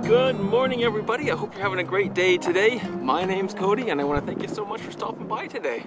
Good morning, everybody. I hope you're having a great day today. My name's Cody, and I want to thank you so much for stopping by today.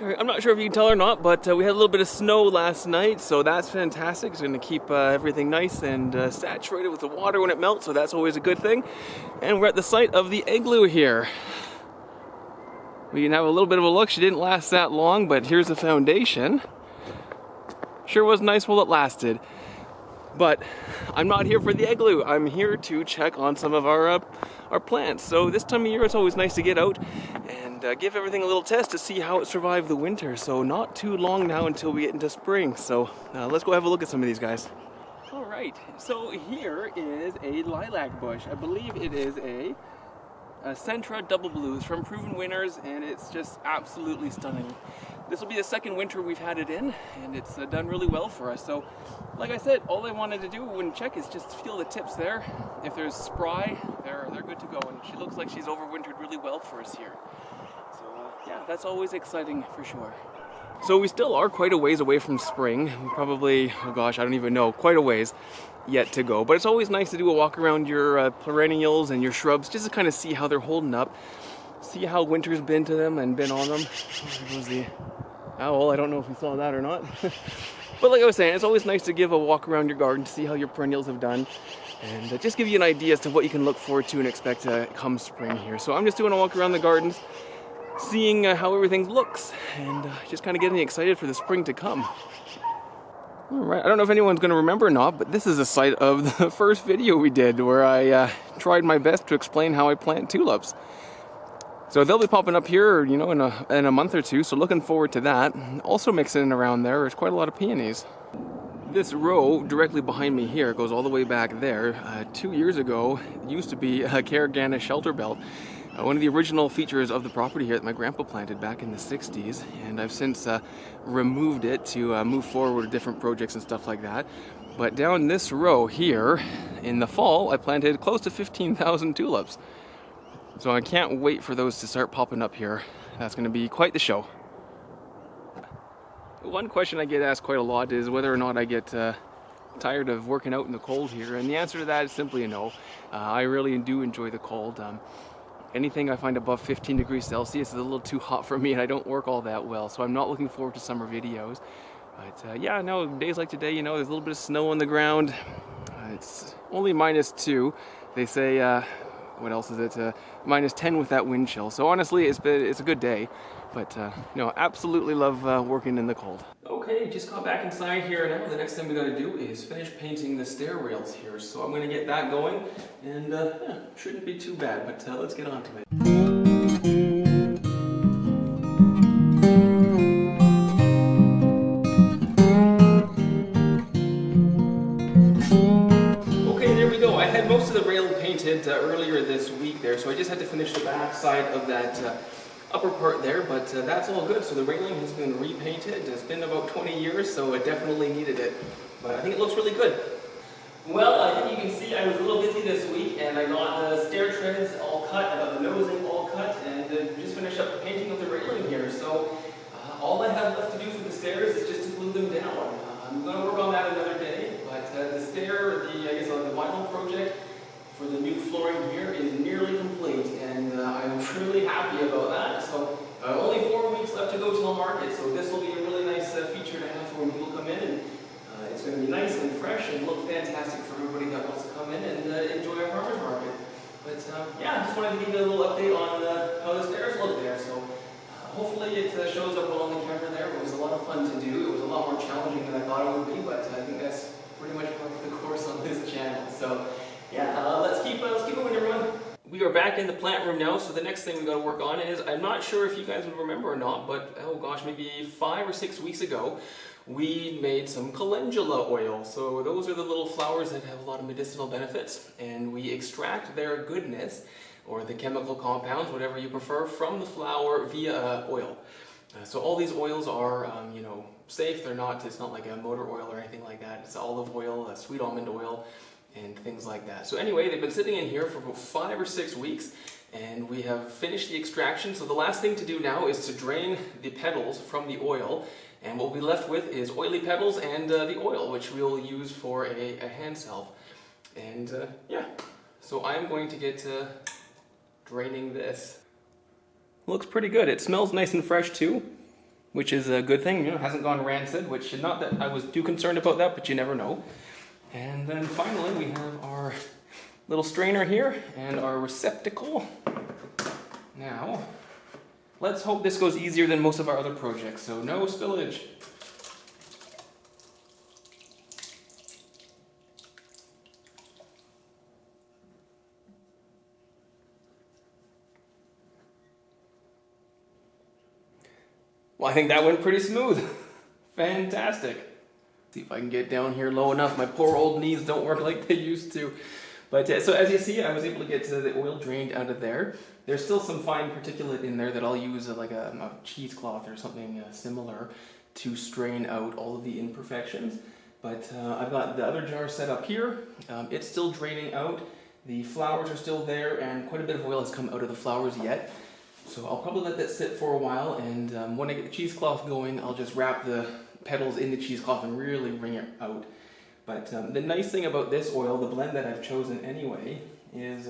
I'm not sure if you can tell or not, but we had a little bit of snow last night, so that's fantastic. It's going to keep everything nice and saturated with the water when it melts, so that's always a good thing. And we're at the site of the igloo here. We can have a little bit of a look. She didn't last that long, but here's the foundation. Sure was nice while it lasted. But I'm not here for the igloo. I'm here to check on some of our plants. So this time of year, it's always nice to get out and give everything a little test to see how it survived the winter. So not too long now until we get into spring. So let's go have a look at some of these guys. All right, so here is a lilac bush. I believe it is a Centra Double Blues from Proven Winners, and it's just absolutely stunning. This will be the second winter we've had it in, and it's done really well for us. So, like I said, all I wanted to do when check is just feel the tips there. If there's spry, they're good to go, and she looks like she's overwintered really well for us here. So, yeah, that's always exciting for sure. So we still are quite a ways away from spring. We probably, oh gosh, I don't even know, quite a ways yet to go. But it's always nice to do a walk around your perennials and your shrubs just to kind of see how they're holding up. See how winter's been to them and been on them. Oh, there goes the owl. I don't know if you saw that or not. But like I was saying, it's always nice to give a walk around your garden to see how your perennials have done. And just give you an idea as to what you can look forward to and expect come spring here. So I'm just doing a walk around the gardens, seeing how everything looks, and just kind of getting excited for the spring to come. All right, I don't know if anyone's going to remember or not, but this is a site of the first video we did where I tried my best to explain how I plant tulips. So they'll be popping up here, you know, in a month or two, so looking forward to that. Also mixing around there's quite a lot of peonies. This row directly behind me here goes all the way back there. 2 years ago, it used to be a Caragana shelter belt. One of the original features of the property here that my grandpa planted back in the 60s, and I've since removed it to move forward with different projects and stuff like that. But down this row here, in the fall, I planted close to 15,000 tulips. So I can't wait for those to start popping up here. That's going to be quite the show. One question I get asked quite a lot is whether or not I get tired of working out in the cold here, and the answer to that is simply a no. I really do enjoy the cold. Anything I find above 15 degrees Celsius is a little too hot for me, and I don't work all that well, so I'm not looking forward to summer videos. But yeah, no, days like today, you know, there's a little bit of snow on the ground. It's only -2. They say, what else is it? -10 with that wind chill. So honestly, it's a good day. But, you know, absolutely love working in the cold. Okay, just got back inside here now. The next thing we gotta do is finish painting the stair rails here. So I'm gonna get that going, and yeah, shouldn't be too bad, but let's get on to it. Okay, there we go. I had most of the rail painted earlier this week there, so I just had to finish the back side of that upper part there, but that's all good. So the railing has been repainted. It's been about 20 years, so it definitely needed it. But I think it looks really good. Well, I think you can see I was a little busy this week, and I got the stair treads all cut, I got the nosing all cut, and just finished up the painting of the railing here. So all I have left to do for the stairs is just to glue them down. I'm going to work on that another day, but the stair, the vinyl project for the new flooring here is nearly complete, and I'm truly happy about that. So only 4 weeks left to go till market, so this will be a really nice feature to have for when people come in, and it's It's going to be nice and fresh and look fantastic for everybody that wants to come in and enjoy our farmer's market. But yeah, I just wanted to give you a little update on how the stairs look there. So hopefully it shows up well on the camera there. It was a lot of fun to do. It was a lot more challenging than I thought it would be, but I think that's pretty much part of the course on this channel. So yeah, let's keep moving, everyone. We are back in the plant room now, so the next thing we got to work on is, I'm not sure if you guys would remember or not, but oh gosh, maybe 5 or 6 weeks ago, we made some calendula oil. So those are the little flowers that have a lot of medicinal benefits, and we extract their goodness, or the chemical compounds, whatever you prefer, from the flower via oil. So all these oils are, you know, safe. It's not like a motor oil or anything like that. It's olive oil, sweet almond oil, and things like that. So anyway, they've been sitting in here for about 5 or 6 weeks, and we have finished the extraction. So the last thing to do now is to drain the petals from the oil, and what we'll be left with is oily petals and the oil, which we'll use for a hand salve. And yeah, so I'm going to get draining this. Looks pretty good. It smells nice and fresh too, which is a good thing. You know, it hasn't gone rancid, which, not that I was too concerned about that, but you never know. And then finally we have our little strainer here and our receptacle. Now, let's hope this goes easier than most of our other projects, so no spillage. Well, I think that went pretty smooth. Fantastic. See if I can get down here low enough. My poor old knees don't work like they used to. But so as you see, I was able to get the oil drained out of there. There's still some fine particulate in there that I'll use like a cheesecloth or something similar to strain out all of the imperfections. But I've got the other jar set up here. It's still draining out. The flowers are still there, and quite a bit of oil has come out of the flowers yet. So I'll probably let that sit for a while, and when I get the cheesecloth going, I'll just wrap the petals in the cheesecloth and really wring it out. But the nice thing about this oil, the blend that I've chosen anyway, is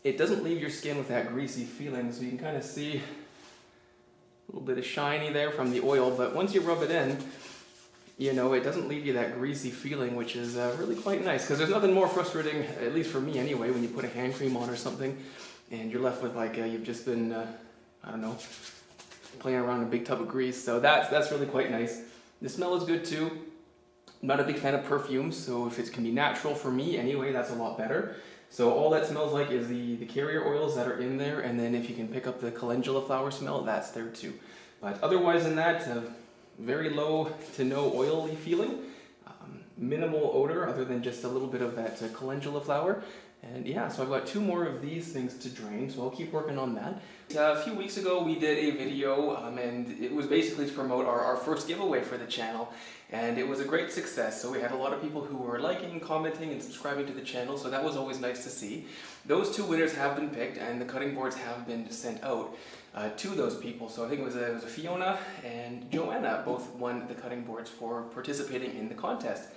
it doesn't leave your skin with that greasy feeling. So you can kind of see a little bit of shiny there from the oil, but once you rub it in, you know, it doesn't leave you that greasy feeling, which is really quite nice, because there's nothing more frustrating, at least for me anyway, when you put a hand cream on or something and you're left with like you've just been, I don't know, playing around in a big tub of grease. So that's really quite nice. The smell is good too. I'm not a big fan of perfumes, so if it can be natural for me anyway, that's a lot better. So all that smells like is the carrier oils that are in there, and then if you can pick up the calendula flower smell, that's there too. But otherwise than that, very low to no oily feeling, minimal odor other than just a little bit of that calendula flower. And yeah, so I've got 2 more of these things to drain, so I'll keep working on that. A few weeks ago we did a video, and it was basically to promote our first giveaway for the channel, and it was a great success. So we had a lot of people who were liking, commenting, and subscribing to the channel, so that was always nice to see. Those 2 winners have been picked, and the cutting boards have been sent out to those people. So I think it was a Fiona and Joanna both won the cutting boards for participating in the contest.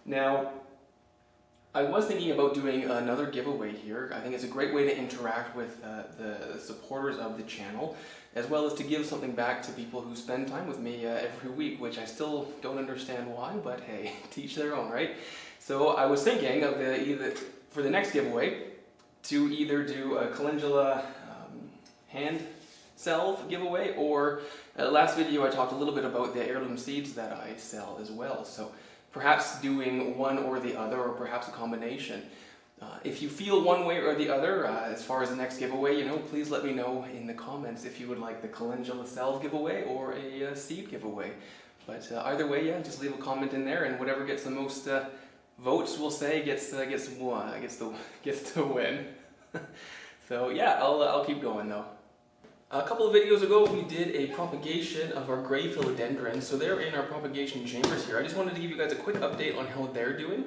Now, I was thinking about doing another giveaway here. I think it's a great way to interact with the supporters of the channel, as well as to give something back to people who spend time with me every week, which I still don't understand why, but hey, teach their own, right? So I was thinking of for the next giveaway to either do a calendula hand salve giveaway, or last video I talked a little bit about the heirloom seeds that I sell as well. So perhaps doing one or the other, or perhaps a combination. If you feel one way or the other, as far as the next giveaway, you know, please let me know in the comments if you would like the calendula salve giveaway or a seed giveaway. But either way, yeah, just leave a comment in there, and whatever gets the most votes, we'll say, gets to win. So yeah, I'll keep going though. A couple of videos ago, we did a propagation of our gray philodendrons. So they're in our propagation chambers here. I just wanted to give you guys a quick update on how they're doing.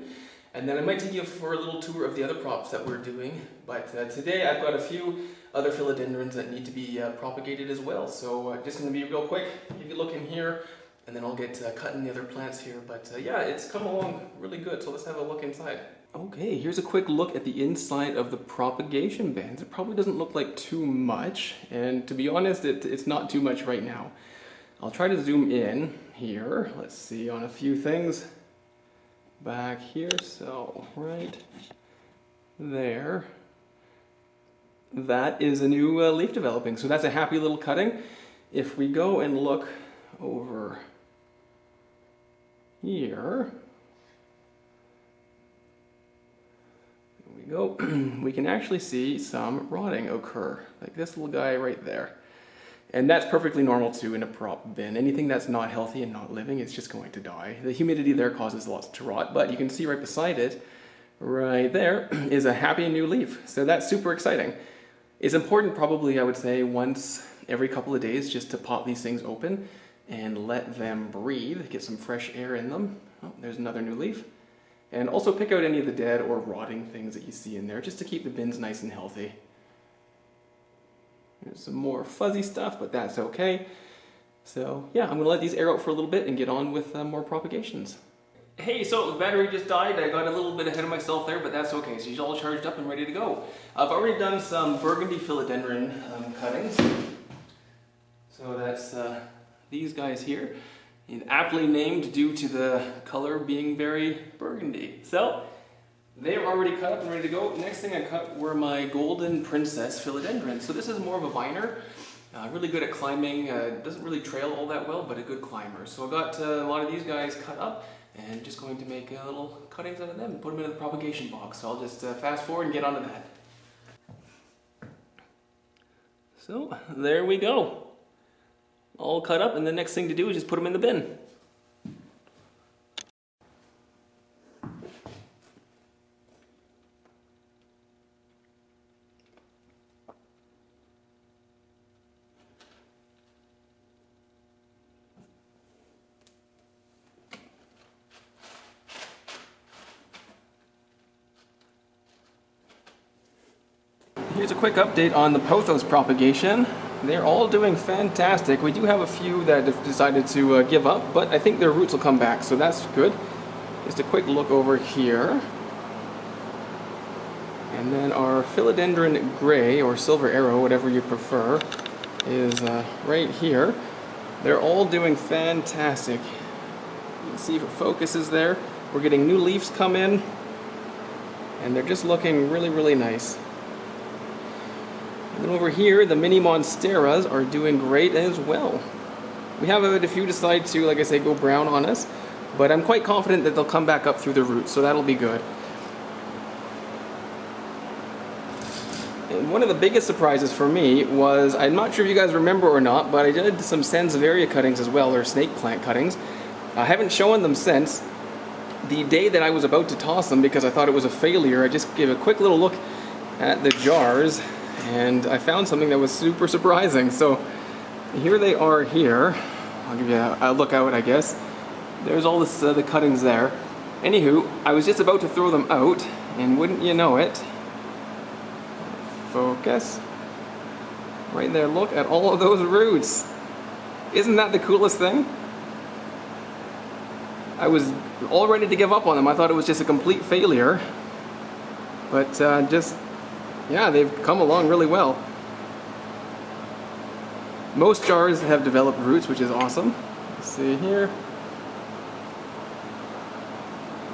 And then I might take you for a little tour of the other props that we're doing. But today I've got a few other philodendrons that need to be propagated as well. So just going to be real quick. You can look in here, and then I'll get cutting the other plants here. But yeah, it's come along really good. So let's have a look inside. Okay, here's a quick look at the inside of the propagation bands. It probably doesn't look like too much, and to be honest, it's not too much right now. I'll try to zoom in here. Let's see on a few things. back here, so right there. That is a new leaf developing, so that's a happy little cutting. If we go and look over here, there we go, we can actually see some rotting occur, like this little guy right there. And that's perfectly normal too in a prop bin. Anything that's not healthy and not living, it's just going to die. The humidity there causes lots to rot, but you can see right beside it, right there, is a happy new leaf. So that's super exciting. It's important probably, I would say, once every couple of days just to pop these things open and let them breathe, get some fresh air in them. Oh, there's another new leaf. And also pick out any of the dead or rotting things that you see in there just to keep the bins nice and healthy. There's some more fuzzy stuff, but that's okay. So yeah, I'm gonna let these air out for a little bit and get on with more propagations. Hey, so the battery just died. I got a little bit ahead of myself there, but that's okay. So she's all charged up and ready to go. I've already done some burgundy philodendron cuttings. So that's these guys here, and aptly named due to the color being very burgundy. So they're already cut up and ready to go. Next thing I cut were my golden princess philodendrons. So this is more of a viner, really good at climbing. Doesn't really trail all that well, but a good climber. So I got a lot of these guys cut up and just going to make little cuttings out of them and put them into the propagation box. So I'll just fast forward and get onto that. So there we go. All cut up, and the next thing to do is just put them in the bin. Here's a quick update on the Pothos propagation. They're all doing fantastic. We do have a few that have decided to give up, but I think their roots will come back, so that's good. Just a quick look over here. And then our philodendron gray, or silver arrow, whatever you prefer, is right here. They're all doing fantastic. You can see if it focuses there. We're getting new leaves come in, and they're just looking really, really nice. And then over here, the mini monsteras are doing great as well. We have had a few decide to, like I say, go brown on us, but I'm quite confident that they'll come back up through the roots, so that'll be good. And one of the biggest surprises for me was, I'm not sure if you guys remember or not, but I did some Sansevieria cuttings as well, or snake plant cuttings. I haven't shown them since. The day that I was about to toss them because I thought it was a failure, I just gave a quick little look at the jars, and I found something that was super surprising. So here they are here. I'll give you a look out, I guess. There's all this, the cuttings there. Anywho, I was just about to throw them out, and wouldn't you know it, focus, right there, look at all of those roots. Isn't that the coolest thing? I was all ready to give up on them. I thought it was just a complete failure, but yeah, they've come along really well. Most jars have developed roots, which is awesome. Let's see here.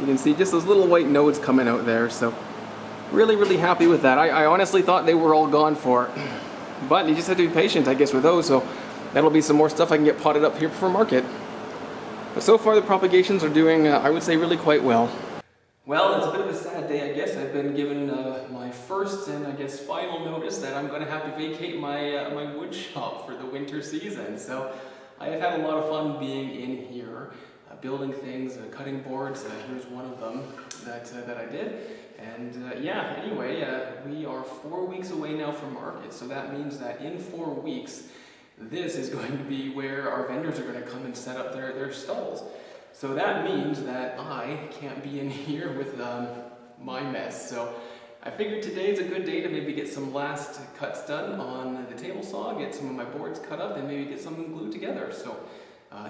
You can see just those little white nodes coming out there, so really, really happy with that. I honestly thought they were all gone for, but you just have to be patient, I guess, with those, so that'll be some more stuff I can get potted up here for market. But so far the propagations are doing, I would say, really quite well. Well, it's a bit of a sad day, I guess. I've been given my first and I guess final notice that I'm going to have to vacate my my wood shop for the winter season. So I have had a lot of fun being in here, building things, cutting boards. Here's one of them that I did. And yeah, anyway, we are 4 weeks away now from market. So that means that in 4 weeks, this is going to be where our vendors are going to come and set up their stalls. So that means that I can't be in here with my mess. So I figured today's a good day to maybe get some last cuts done on the table saw, get some of my boards cut up, and maybe get something glued together. So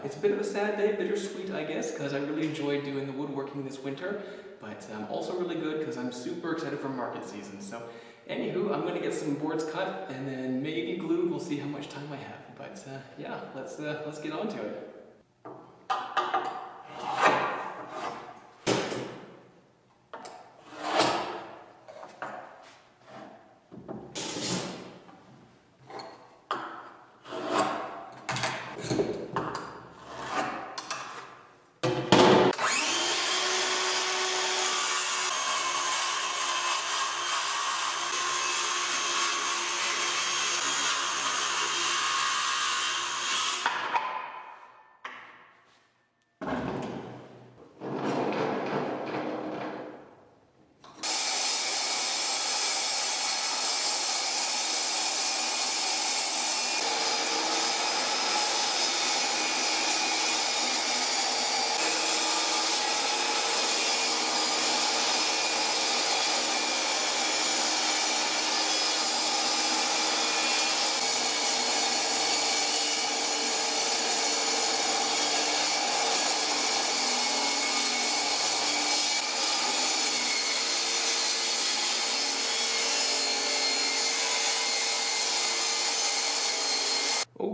it's a bit of a sad day, bittersweet, I guess, because I really enjoyed doing the woodworking this winter, but also really good because I'm super excited for market season. So anywho, I'm going to get some boards cut and then maybe glued. We'll see how much time I have. But yeah, let's get on to it.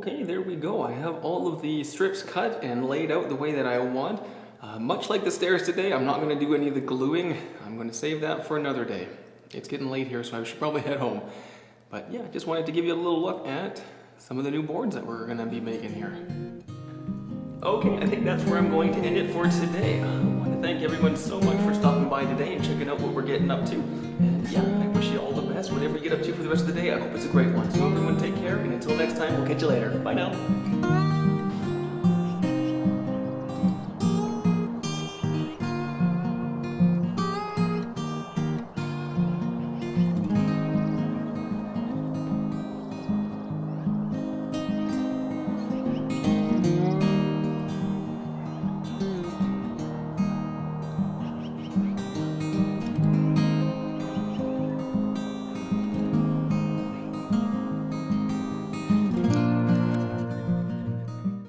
Okay, there we go. I have all of the strips cut and laid out the way that I want. Much like the stairs today, I'm not going to do any of the gluing. I'm going to save that for another day. It's getting late here, so I should probably head home. But yeah, just wanted to give you a little look at some of the new boards that we're going to be making here. Okay, I think that's where I'm going to end it for today. I want to thank everyone so much for stopping by today and checking out what we're getting up to. And yeah, I wish you all the best, whatever you get up to for the rest of the day. I hope it's a great one. So everyone take care, and until next time, we'll catch you later. Bye now.